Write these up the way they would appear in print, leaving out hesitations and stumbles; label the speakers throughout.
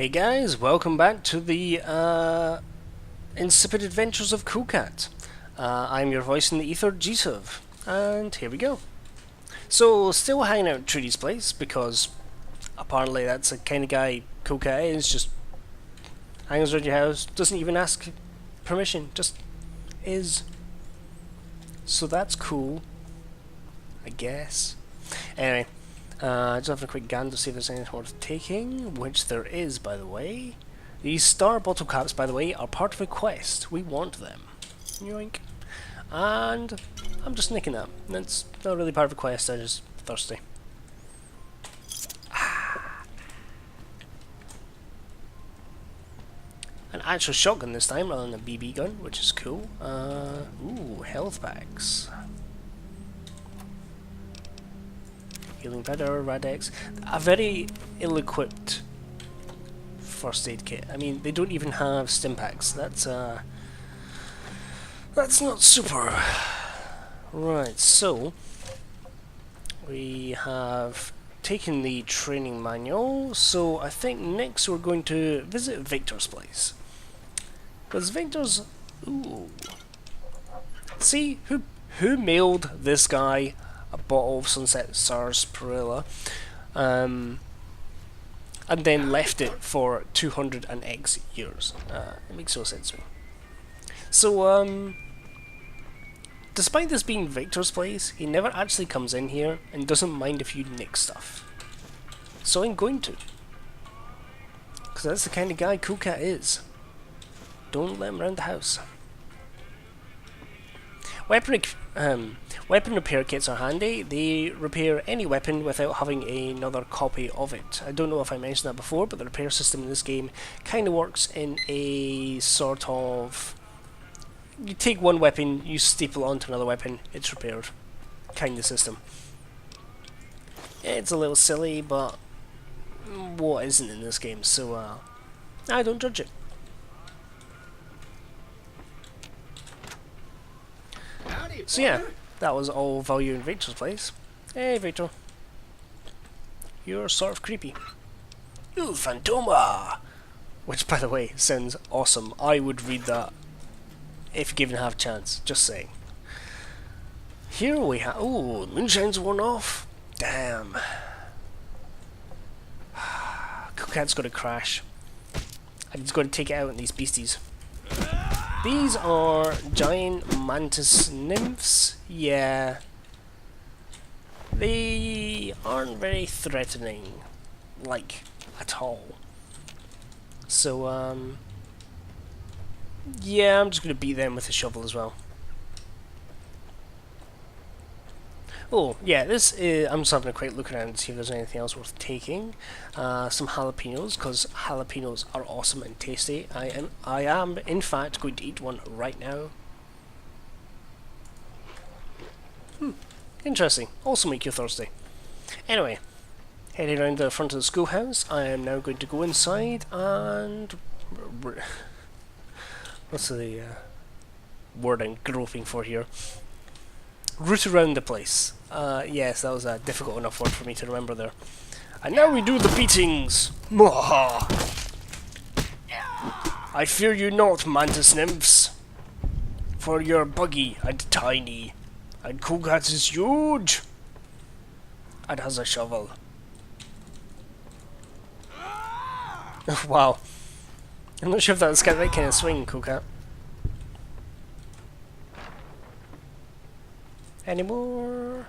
Speaker 1: Hey guys, welcome back to the insipid adventures of Cool Cat. I'm your voice in the ether, G-Sov, and here we go. So, still hanging out at Trudy's place, because apparently that's the kind of guy Cool Cat is, just hangs around your house, doesn't even ask permission, just is. So that's cool, I guess. Anyway, just having a quick gander to see if there's anything worth taking, which there is, by the way. These star bottle caps, by the way, are part of a quest. We want them. Yoink. And I'm just nicking them. It's not really part of a quest, I'm just thirsty. An actual shotgun this time rather than a BB gun, which is cool. Ooh, health packs. Healing powder, Radex. A very ill-equipped first aid kit. I mean, they don't even have stim packs. That's not super. Right, so we have taken the training manual. So I think next we're going to visit Victor's place. Because Victor's, ooh. See who mailed this guy a bottle of Sunset Sarsaparilla, and then left it for 200 and X years. It makes no sense to me. So, despite this being Victor's place, he never actually comes in here and doesn't mind if you nick stuff. So I'm going to. Because that's the kind of guy Cool Cat is. Don't let him around the house. Weapon repair kits are handy. They repair any weapon without having another copy of it. I don't know if I mentioned that before, but the repair system in this game kind of works in a sort of... You take one weapon, you staple it onto another weapon, it's repaired kind of system. It's a little silly, but what isn't in this game, so I don't judge it. So yeah, that was all value in Victor's place. Hey Victor. You're sort of creepy. Ooh, Phantoma! Which, by the way, sounds awesome. I would read that if given half chance, just saying. Here we have... Ooh, moonshine's worn off. Damn. Cool Cat's got to crash. I'm just going to take it out on these beasties. These are giant mantis nymphs. Yeah. They aren't very threatening, like, at all. So, yeah, I'm just going to beat them with a shovel as well. Oh, yeah, this is... I'm just having a quick look around to see if there's anything else worth taking. Some jalapenos, because jalapenos are awesome and tasty. I am, in fact, going to eat one right now. Interesting. Also make you thirsty. Anyway, heading around the front of the schoolhouse, I am now going to go inside and... What's the word I'm groping for here? Root around the place. Yes, that was a difficult enough word for me to remember there. And now we do the beatings! Mwaha! I fear you not, mantis nymphs. For you're buggy and tiny. And Cool Cat is huge! And has a shovel. Wow. I'm not sure if that's got that kind of swing, Cool Cat. Any more?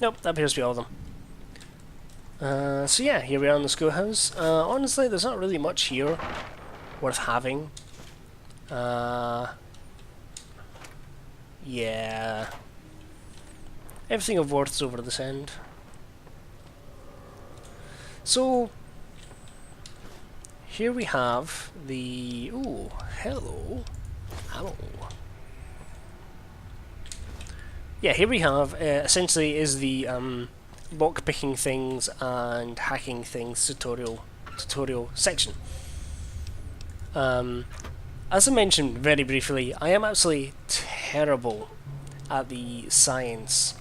Speaker 1: Nope, that appears to be all of them. So yeah, here we are in the schoolhouse. Honestly, there's not really much here worth having. Yeah. Everything of worth is over this end. So, here we have the... Ooh, hello. Hello. Yeah, here we have, essentially, is the lock-picking things and hacking things tutorial section. As I mentioned very briefly, I am absolutely terrible at the science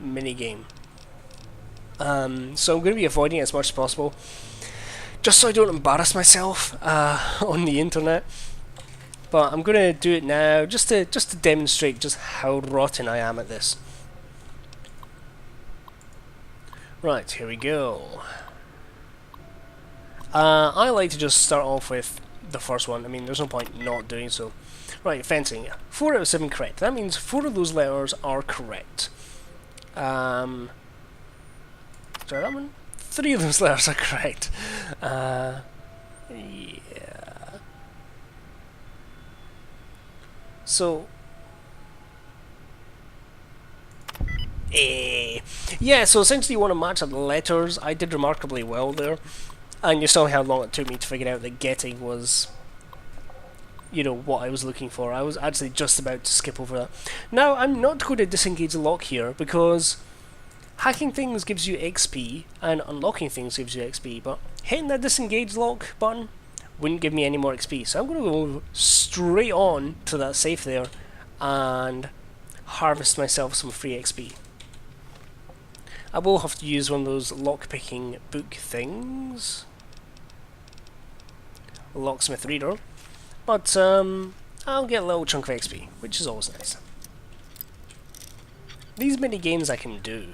Speaker 1: minigame. So I'm going to be avoiding it as much as possible, just so I don't embarrass myself on the internet. But I'm going to do it now, just to demonstrate just how rotten I am at this. Right, here we go. I like to just start off with the first one. I mean, there's no point not doing so. Right, fencing. 4 out of 7 correct. That means 4 of those letters are correct. Sorry, that one? 3 of those letters are correct. Yeah. So... yeah, so essentially you want to match up the letters. I did remarkably well there. And you saw how long it took me to figure out that getting was, you know, what I was looking for. I was actually just about to skip over that. Now, I'm not going to disengage the lock here, because hacking things gives you XP, and unlocking things gives you XP, but hitting that disengage lock button wouldn't give me any more XP. So I'm going to go straight on to that safe there, and harvest myself some free XP. I will have to use one of those lock-picking book things. Locksmith reader. But I'll get a little chunk of XP, which is always nice. These mini games I can do.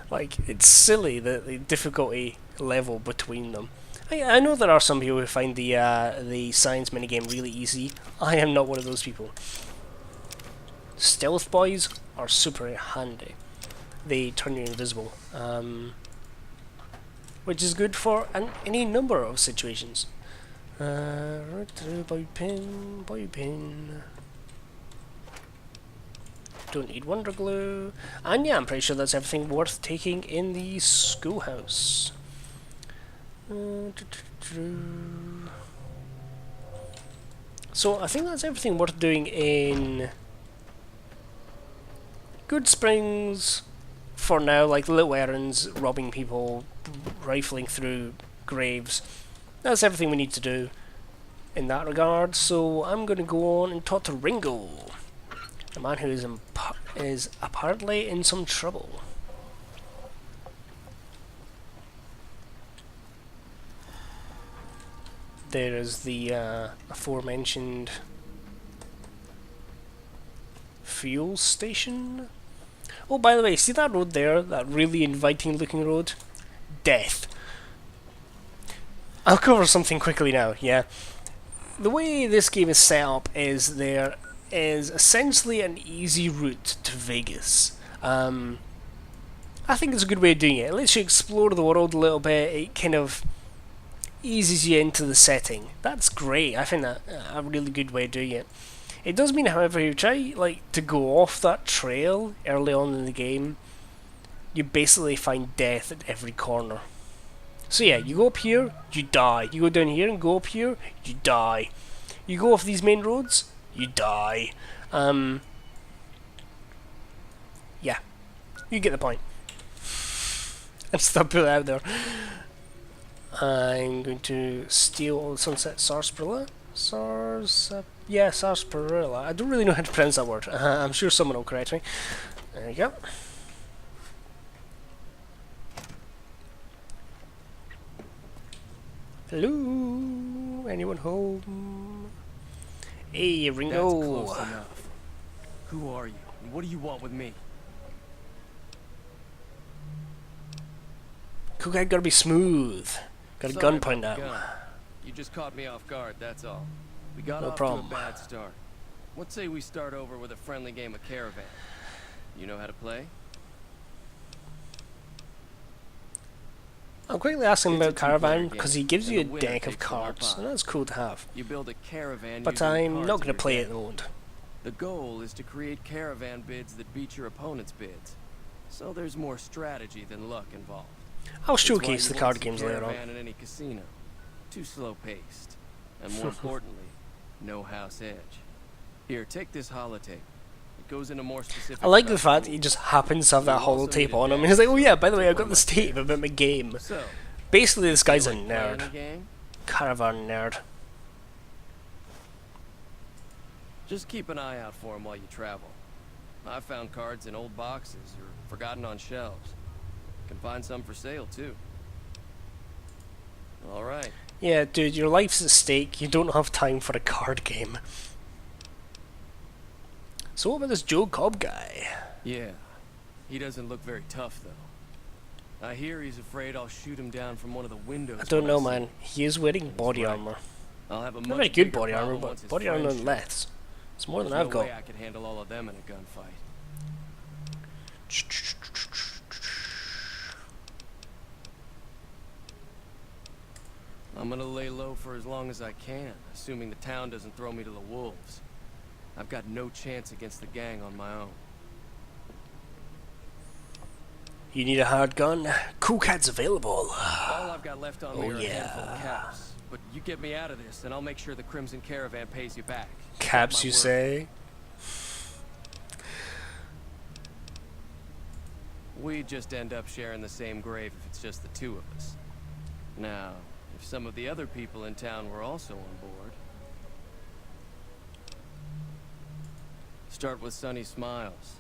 Speaker 1: Like, it's silly the difficulty level between them. I know there are some people who find the science minigame really easy. I am not one of those people. Stealth boys are super handy. They turn you invisible, which is good for any number of situations. Boy pin. Don't need wonder glue. And yeah, I'm pretty sure that's everything worth taking in the schoolhouse. So I think that's everything worth doing in Good Springs for now, like little errands, robbing people, rifling through graves. That's everything we need to do in that regard. So I'm going to go on and talk to Ringo, the man who is apparently in some trouble. There is the aforementioned fuel station. Oh, by the way, see that road there? That really inviting looking road? Death. I'll cover something quickly now, yeah. The way this game is set up is there is essentially an easy route to Vegas. I think it's a good way of doing it. It lets you explore the world a little bit. It kind of eases you into the setting. That's great. I think that a really good way of doing it. It does mean, however, if you try to go off that trail early on in the game, you basically find death at every corner. So yeah, you go up here, you die. You go down here and go up here, you die. You go off these main roads, you die. Yeah, you get the point. And stop put it out there. I'm going to steal all the Sunset Sarsaparilla. Sarsaparilla. I don't really know how to pronounce that word. I'm sure someone will correct me. There you go. Hello? Anyone home? Hey, Ringo.
Speaker 2: That's close enough. Who are you? And what do you want with me?
Speaker 1: Cool guy gotta be smooth. Got a gun pointed at him.
Speaker 2: You just caught me off guard, that's all. We got
Speaker 1: No
Speaker 2: off
Speaker 1: problem.
Speaker 2: to a bad start. Let's say we start over with a friendly game of Caravan. You know how to play?
Speaker 1: I'm quickly asking about
Speaker 2: It's a two-player
Speaker 1: Caravan
Speaker 2: game,
Speaker 1: because he gives
Speaker 2: and
Speaker 1: you
Speaker 2: the
Speaker 1: a
Speaker 2: winner
Speaker 1: deck of
Speaker 2: takes the whole
Speaker 1: cards,
Speaker 2: pot.
Speaker 1: and that's cool to have.
Speaker 2: You build a caravan
Speaker 1: But
Speaker 2: using
Speaker 1: I'm
Speaker 2: cards
Speaker 1: not
Speaker 2: in
Speaker 1: going
Speaker 2: your
Speaker 1: to play it
Speaker 2: deck.
Speaker 1: at the moment.
Speaker 2: The goal is to create caravan bids that beat your opponent's bids. So there's more strategy than luck involved.
Speaker 1: I'll
Speaker 2: It's why
Speaker 1: showcase
Speaker 2: you
Speaker 1: the
Speaker 2: won't
Speaker 1: card
Speaker 2: see
Speaker 1: games later on.
Speaker 2: Caravan in any casino. Too slow paced. And more importantly, no house edge. Here, take this holotape. It goes into more specific.
Speaker 1: I like the
Speaker 2: stuff
Speaker 1: fact
Speaker 2: than
Speaker 1: he just happens to have that
Speaker 2: You also
Speaker 1: holotape
Speaker 2: need a
Speaker 1: on him.
Speaker 2: deck
Speaker 1: He's like, oh yeah, by the way,
Speaker 2: to
Speaker 1: I've got
Speaker 2: warm
Speaker 1: this
Speaker 2: up
Speaker 1: tape
Speaker 2: there.
Speaker 1: about my game.
Speaker 2: So,
Speaker 1: Basically, this guy's a
Speaker 2: feel like playing
Speaker 1: nerd.
Speaker 2: a game?
Speaker 1: Caravan nerd.
Speaker 2: Just keep an eye out for him while you travel. I found cards in old boxes or forgotten on shelves. Can find some for sale, too. All right.
Speaker 1: Yeah, dude, your life's at stake. You don't have time for a card game. So what about this Joe Cobb guy?
Speaker 2: Yeah. He doesn't look very tough, though. I hear he's afraid I'll shoot him down from one of the windows.
Speaker 1: I don't
Speaker 2: when
Speaker 1: know,
Speaker 2: see
Speaker 1: man. He is wearing body
Speaker 2: right.
Speaker 1: armor.
Speaker 2: I'll have a
Speaker 1: Not
Speaker 2: much
Speaker 1: very good
Speaker 2: bigger
Speaker 1: body armor,
Speaker 2: problem once
Speaker 1: but
Speaker 2: his
Speaker 1: body armor
Speaker 2: friends
Speaker 1: nonetheless. It's more than
Speaker 2: There's
Speaker 1: I've
Speaker 2: no
Speaker 1: got.
Speaker 2: way I could handle all of them in a gunfight. I'm gonna lay low for as long as I can, assuming the town doesn't throw me to the wolves. I've got no chance against the gang on my own.
Speaker 1: You need a hard gun? Cool Cat's available.
Speaker 2: All I've got left on me are a handful of
Speaker 1: yeah.
Speaker 2: caps. But you get me out of this, and I'll make sure the Crimson Caravan pays you back.
Speaker 1: Caps, you
Speaker 2: word.
Speaker 1: say?
Speaker 2: We just end up sharing the same grave if it's just the two of us. Now, if some of the other people in town were also on board... Start with Sunny Smiles.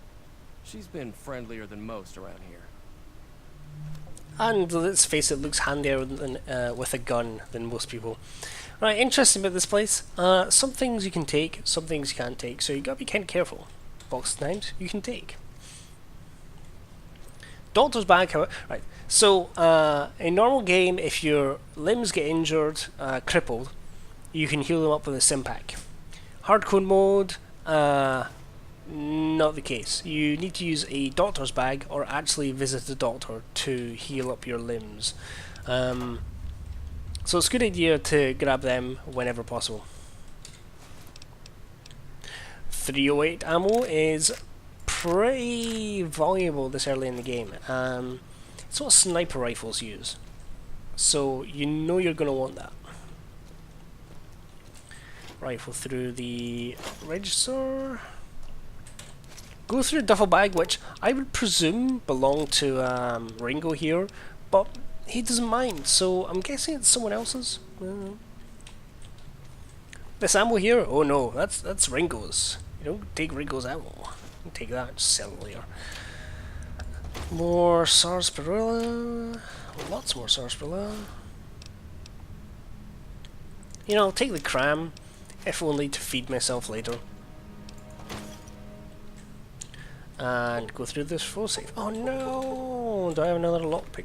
Speaker 2: She's been friendlier than most around here.
Speaker 1: And let's face it, looks handier than, with a gun than most people. Right, interesting about this place. Some things you can take, some things you can't take, so you gotta be kind of careful. Box knives you can take. Doctor's bag, however, right. So, in normal game, if your limbs get injured, crippled, you can heal them up with a sim pack. Hardcore mode, not the case. You need to use a doctor's bag or actually visit the doctor to heal up your limbs. So it's a good idea to grab them whenever possible. 308 ammo is pretty valuable this early in the game. It's what sniper rifles use. So you know you're going to want that. Rifle through the register. Go through a duffel bag, which I would presume belonged to Ringo here, but he doesn't mind, so I'm guessing it's someone else's. This ammo here? Oh no, that's Ringo's. You don't take Ringo's ammo. You take that, just sell it later. More sarsaparilla. Lots more sarsaparilla. You know, I'll take the cram, if only to feed myself later. And go through this full safe. Oh no! Do I have another lockpick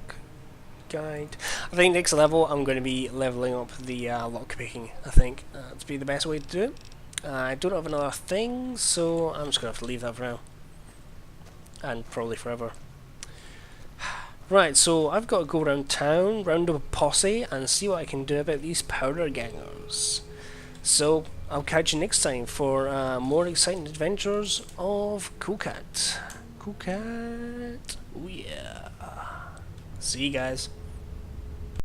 Speaker 1: guide? I think next level I'm going to be leveling up the lockpicking. I think to be the best way to do it. I don't have another thing, so I'm just going to have to leave that for now. And probably forever. Right, so I've got to go around town, round up a posse, and see what I can do about these powder gangers. So, I'll catch you next time for more exciting adventures of Cool Cat. Cool Cat. Oh yeah. See you guys.